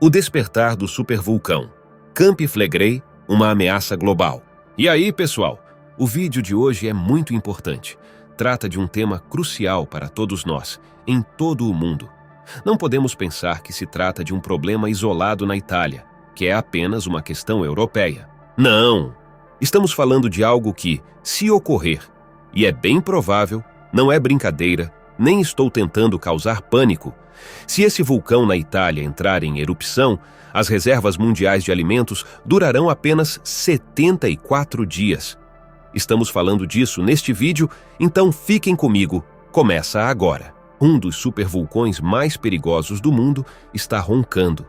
O despertar do supervulcão. Campi Flegrei, uma ameaça global. E aí, pessoal? O vídeo de hoje é muito importante. Trata de um tema crucial para todos nós, em todo o mundo. Não podemos pensar que se trata de um problema isolado na Itália, que é apenas uma questão europeia. Não! Estamos falando de algo que, se ocorrer, e é bem provável, não é brincadeira, nem estou tentando causar pânico. Se esse vulcão na Itália entrar em erupção, as reservas mundiais de alimentos durarão apenas 74 dias. Estamos falando disso neste vídeo, então fiquem comigo. Começa agora. Um dos supervulcões mais perigosos do mundo está roncando.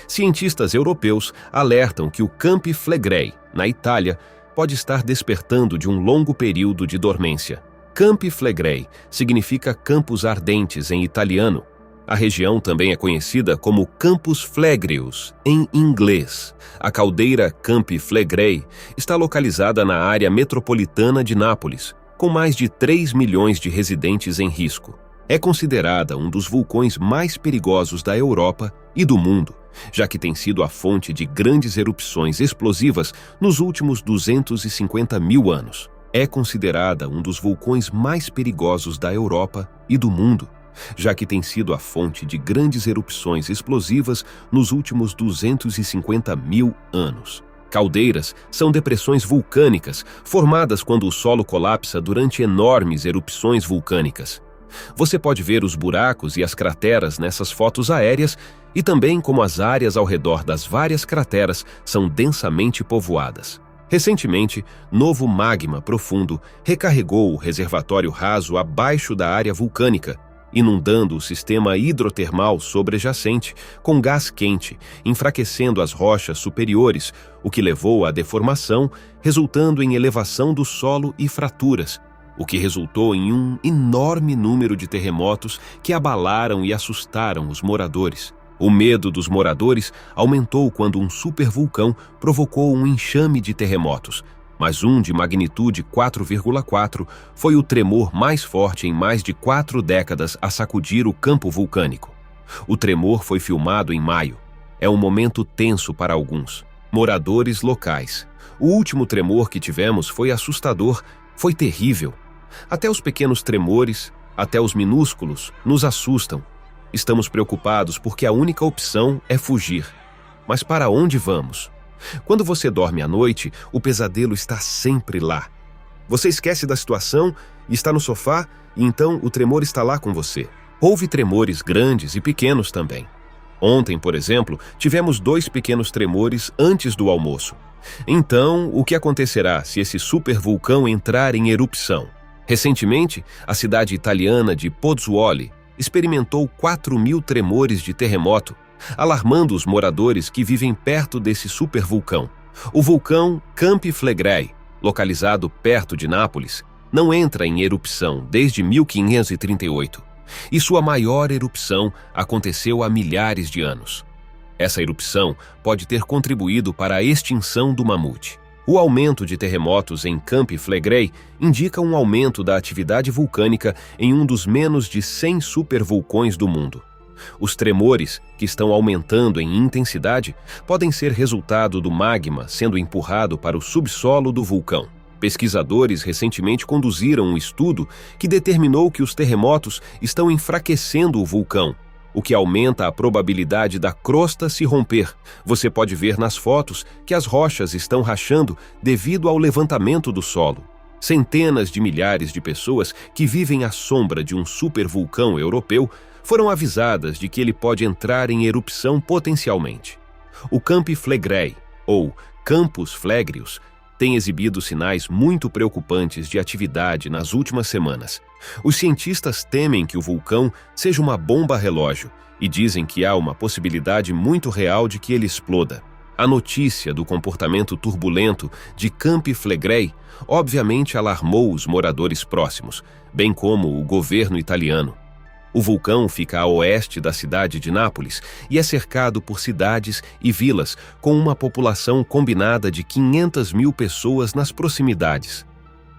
Cientistas europeus alertam que o Campi Flegrei, na Itália, pode estar despertando de um longo período de dormência. Campi Flegrei significa campos ardentes em italiano. A região também é conhecida como Campus Flegreus, em inglês. A caldeira Campi Flegrei está localizada na área metropolitana de Nápoles, com mais de 3 milhões de residentes em risco. É considerada um dos vulcões mais perigosos da Europa e do mundo, já que tem sido a fonte de grandes erupções explosivas nos últimos 250 mil anos. É considerada um dos vulcões mais perigosos da Europa e do mundo, já que tem sido a fonte de grandes erupções explosivas nos últimos 250 mil anos. Caldeiras são depressões vulcânicas formadas quando o solo colapsa durante enormes erupções vulcânicas. Você pode ver os buracos e as crateras nessas fotos aéreas e também como as áreas ao redor das várias crateras são densamente povoadas. Recentemente, novo magma profundo recarregou o reservatório raso abaixo da área vulcânica, inundando o sistema hidrotermal sobrejacente com gás quente, enfraquecendo as rochas superiores, o que levou à deformação, resultando em elevação do solo e fraturas, o que resultou em um enorme número de terremotos que abalaram e assustaram os moradores. O medo dos moradores aumentou quando um supervulcão provocou um enxame de terremotos, mas um de magnitude 4,4 foi o tremor mais forte em mais de 4 décadas a sacudir o campo vulcânico. O tremor foi filmado em maio. É um momento tenso para alguns moradores locais. O último tremor que tivemos foi assustador, foi terrível. Até os pequenos tremores, até os minúsculos, nos assustam. Estamos preocupados porque a única opção é fugir. Mas para onde vamos? Quando você dorme à noite, o pesadelo está sempre lá. Você esquece da situação e está no sofá, e então o tremor está lá com você. Houve tremores grandes e pequenos também. Ontem, por exemplo, tivemos 2 pequenos tremores antes do almoço. Então, o que acontecerá se esse supervulcão entrar em erupção? Recentemente, a cidade italiana de Pozzuoli experimentou 4.000 tremores de terremoto, alarmando os moradores que vivem perto desse supervulcão. O vulcão Campi Flegrei, localizado perto de Nápoles, não entra em erupção desde 1538, e sua maior erupção aconteceu há milhares de anos. Essa erupção pode ter contribuído para a extinção do mamute. O aumento de terremotos em Campi Flegrei indica um aumento da atividade vulcânica em um dos menos de 100 supervulcões do mundo. Os tremores, que estão aumentando em intensidade, podem ser resultado do magma sendo empurrado para o subsolo do vulcão. Pesquisadores recentemente conduziram um estudo que determinou que os terremotos estão enfraquecendo o vulcão, o que aumenta a probabilidade da crosta se romper. Você pode ver nas fotos que as rochas estão rachando devido ao levantamento do solo. Centenas de milhares de pessoas que vivem à sombra de um supervulcão europeu foram avisadas de que ele pode entrar em erupção potencialmente. O Campi Flegrei, ou Campus Flegreus, tem exibido sinais muito preocupantes de atividade nas últimas semanas. Os cientistas temem que o vulcão seja uma bomba relógio e dizem que há uma possibilidade muito real de que ele exploda. A notícia do comportamento turbulento de Campi Flegrei obviamente alarmou os moradores próximos, bem como o governo italiano. O vulcão fica a oeste da cidade de Nápoles e é cercado por cidades e vilas com uma população combinada de 500 mil pessoas nas proximidades.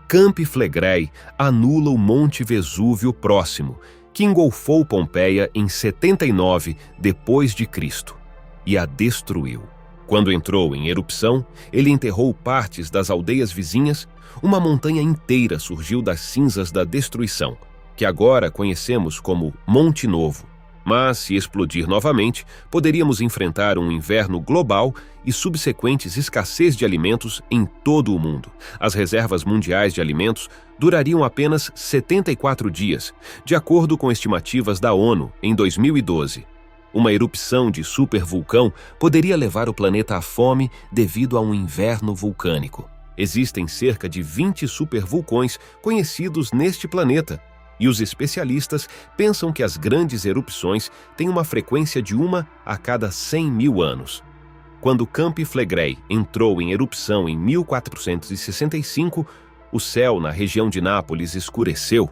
Campi Flegrei anula o Monte Vesúvio próximo, que engolfou Pompeia em 79 depois de Cristo. e a destruiu. Quando entrou em erupção, ele enterrou partes das aldeias vizinhas. Uma montanha inteira surgiu das cinzas da destruição, que agora conhecemos como Monte Novo. Mas, se explodir novamente, poderíamos enfrentar um inverno global e subsequentes escassez de alimentos em todo o mundo. As reservas mundiais de alimentos durariam apenas 74 dias, de acordo com estimativas da ONU em 2012. Uma erupção de supervulcão poderia levar o planeta à fome devido a um inverno vulcânico. Existem cerca de 20 supervulcões conhecidos neste planeta, e os especialistas pensam que as grandes erupções têm uma frequência de uma a cada 100 mil anos. Quando Campi Flegrei entrou em erupção em 1465, o céu na região de Nápoles escureceu.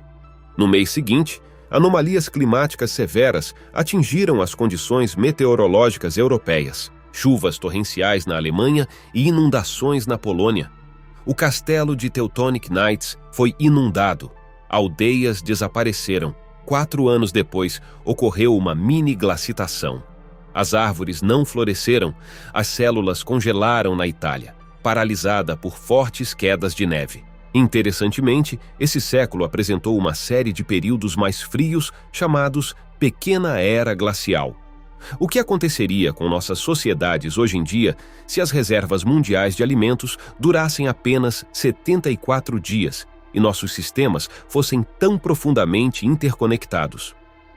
No mês seguinte, anomalias climáticas severas atingiram as condições meteorológicas europeias, chuvas torrenciais na Alemanha e inundações na Polônia. O castelo de Teutonic Knights foi inundado. Aldeias desapareceram. 4 anos depois, ocorreu uma mini-glacitação. As árvores não floresceram, as células congelaram na Itália, paralisada por fortes quedas de neve. Interessantemente, esse século apresentou uma série de períodos mais frios chamados Pequena Era Glacial. O que aconteceria com nossas sociedades hoje em dia se as reservas mundiais de alimentos durassem apenas 74 dias e nossos sistemas fossem tão profundamente interconectados?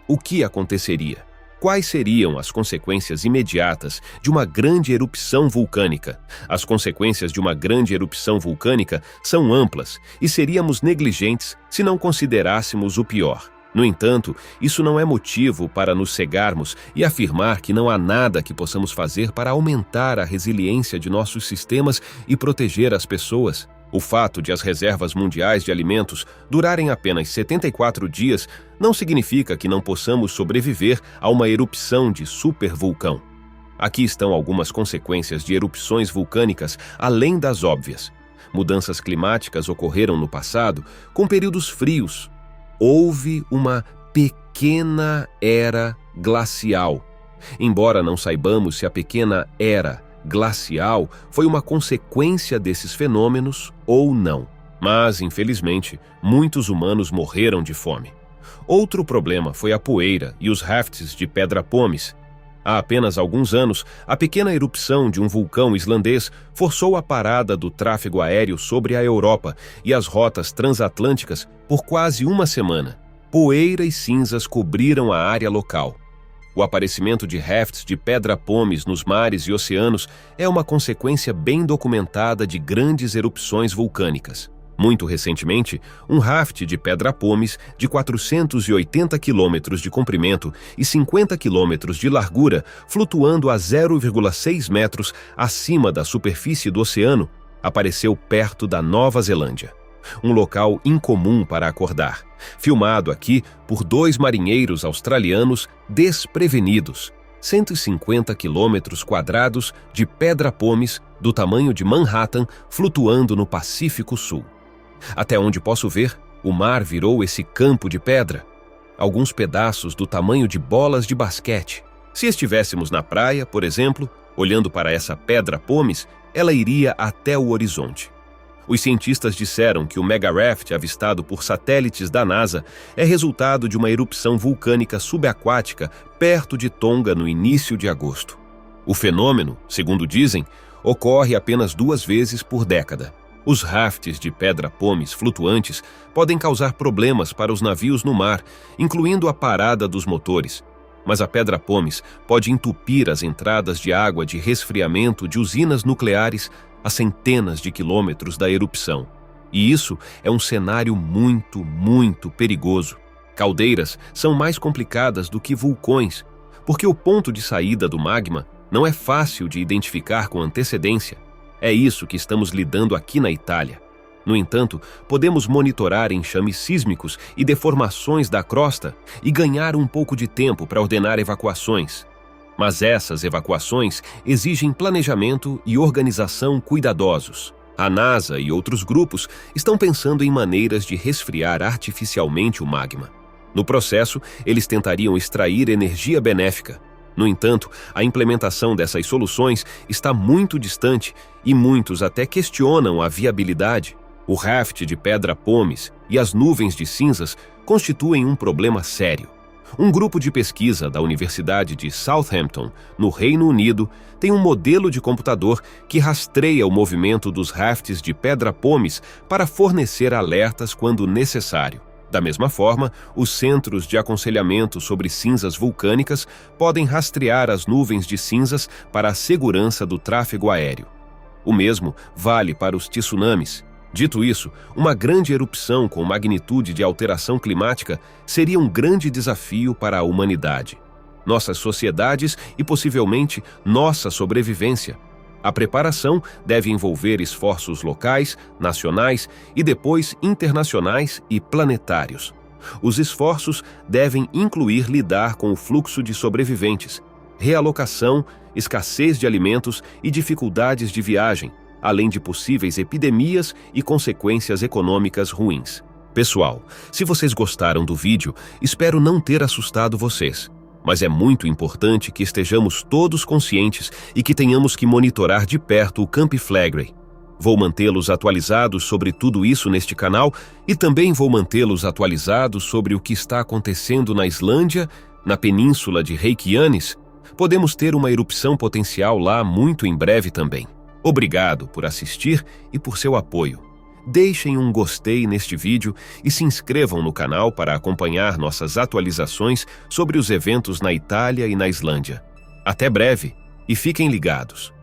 O que aconteceria? Quais seriam as consequências imediatas de uma grande erupção vulcânica? As consequências de uma grande erupção vulcânica são amplas e seríamos negligentes se não considerássemos o pior. No entanto, isso não é motivo para nos cegarmos e afirmar que não há nada que possamos fazer para aumentar a resiliência de nossos sistemas e proteger as pessoas. O fato de as reservas mundiais de alimentos durarem apenas 74 dias não significa que não possamos sobreviver a uma erupção de supervulcão. Aqui estão algumas consequências de erupções vulcânicas além das óbvias. Mudanças climáticas ocorreram no passado com períodos frios. Houve uma pequena era glacial. Embora não saibamos se a pequena era glacial foi uma consequência desses fenômenos ou não. Mas, infelizmente, muitos humanos morreram de fome. Outro problema foi a poeira e os rafts de Pedra Pomes. Há apenas alguns anos, a pequena erupção de um vulcão islandês forçou a parada do tráfego aéreo sobre a Europa e as rotas transatlânticas por quase uma semana. Poeira e cinzas cobriram a área local. O aparecimento de rafts de Pedra Pomes nos mares e oceanos é uma consequência bem documentada de grandes erupções vulcânicas. Muito recentemente, um raft de Pedra Pomes de 480 quilômetros de comprimento e 50 quilômetros de largura, flutuando a 0,6 metros acima da superfície do oceano, apareceu perto da Nova Zelândia. Um local incomum para acordar, filmado aqui por 2 marinheiros australianos desprevenidos. 150 quilômetros quadrados de Pedra Pomes do tamanho de Manhattan flutuando no Pacífico Sul. Até onde posso ver, o mar virou esse campo de pedra. Alguns pedaços do tamanho de bolas de basquete. Se estivéssemos na praia, por exemplo, olhando para essa Pedra Pomes, ela iria até o horizonte. Os cientistas disseram que o mega-raft avistado por satélites da NASA é resultado de uma erupção vulcânica subaquática perto de Tonga no início de agosto. O fenômeno, segundo dizem, ocorre apenas 2 vezes por década. Os rafts de Pedra Pomes flutuantes podem causar problemas para os navios no mar, incluindo a parada dos motores. Mas a Pedra Pomes pode entupir as entradas de água de resfriamento de usinas nucleares a centenas de quilômetros da erupção. E isso é um cenário muito perigoso. Caldeiras são mais complicadas do que vulcões, porque o ponto de saída do magma não é fácil de identificar com antecedência. É isso que estamos lidando aqui na Itália. No entanto, podemos monitorar enxames sísmicos e deformações da crosta e ganhar um pouco de tempo para ordenar evacuações. Mas essas evacuações exigem planejamento e organização cuidadosos. A NASA e outros grupos estão pensando em maneiras de resfriar artificialmente o magma. No processo, eles tentariam extrair energia benéfica. No entanto, a implementação dessas soluções está muito distante e muitos até questionam a viabilidade. O raft de pedra pomes e as nuvens de cinzas constituem um problema sério. Um grupo de pesquisa da Universidade de Southampton, no Reino Unido, tem um modelo de computador que rastreia o movimento dos rafts de pedra pomes para fornecer alertas quando necessário. Da mesma forma, os centros de aconselhamento sobre cinzas vulcânicas podem rastrear as nuvens de cinzas para a segurança do tráfego aéreo. O mesmo vale para os tsunamis. Dito isso, uma grande erupção com magnitude de alteração climática seria um grande desafio para a humanidade, nossas sociedades e possivelmente nossa sobrevivência. A preparação deve envolver esforços locais, nacionais e depois internacionais e planetários. Os esforços devem incluir lidar com o fluxo de sobreviventes, realocação, escassez de alimentos e dificuldades de viagem, além de possíveis epidemias e consequências econômicas ruins. Pessoal, se vocês gostaram do vídeo, espero não ter assustado vocês. Mas é muito importante que estejamos todos conscientes e que tenhamos que monitorar de perto o Camp Flegrei. Vou mantê-los atualizados sobre tudo isso neste canal e também vou mantê-los atualizados sobre o que está acontecendo na Islândia, na península de Reykjanes. Podemos ter uma erupção potencial lá muito em breve também. Obrigado por assistir e por seu apoio. Deixem um gostei neste vídeo e se inscrevam no canal para acompanhar nossas atualizações sobre os eventos na Itália e na Islândia. Até breve e fiquem ligados!